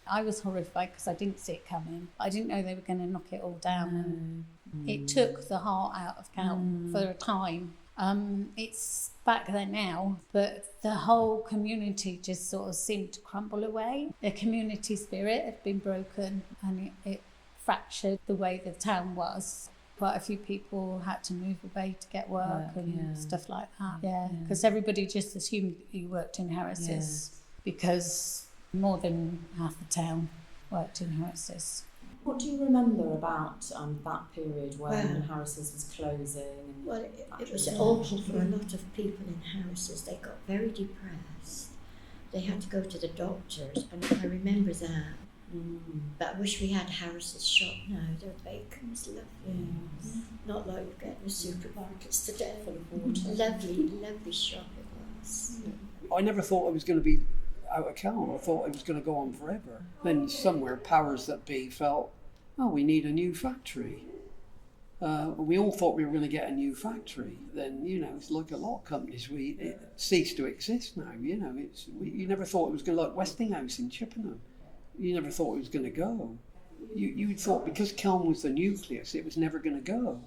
I was horrified because I didn't see it coming. I didn't know they were going to knock it all down. It took the heart out of Carole for a time. It's back there now, but the whole community just sort of seemed to crumble away. The community spirit had been broken, and it fractured the way the town was. Quite a few people had to move away to get work and stuff like that. Yeah, because everybody just assumed you worked in Harris's because more than half the town worked in Harris's. What do you remember about that period when Harris's was closing? Well, it was awful for a lot of people in Harris's. They got very depressed. They had to go to the doctors, and I remember that. But I wish we had Harris's shop now. Their bacon was lovely. Not like you get in the supermarkets today. Lovely, lovely shop it was. I never thought it was going to be out of Carole. I thought it was going to go on forever. Then somewhere powers that be felt, oh, we need a new factory. We all thought we were going to get a new factory. Then, it's like a lot of companies, it ceased to exist now. You never thought it was going to, like Westinghouse in Chippenham. You never thought it was going to go. You thought because Kelm was the nucleus, it was never going to go.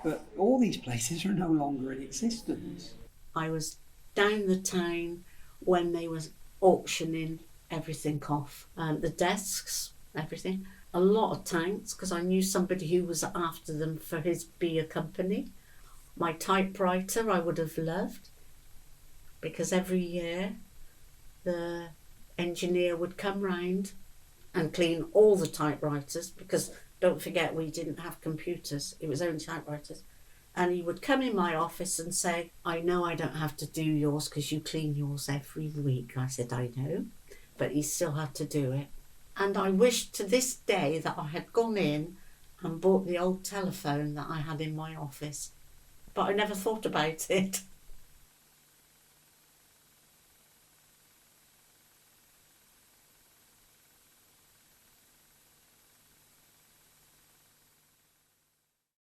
But all these places are no longer in existence. I was down the town when they was auctioning everything off. The desks, everything. A lot of tanks, because I knew somebody who was after them for his beer company. My typewriter I would have loved, because every year the engineer would come round and clean all the typewriters, because don't forget we didn't have computers, it was only typewriters. And he would come in my office and say, I know I don't have to do yours because you clean yours every week. I said, I know, but he still had to do it. And I wish to this day that I had gone in and bought the old telephone that I had in my office. But I never thought about it.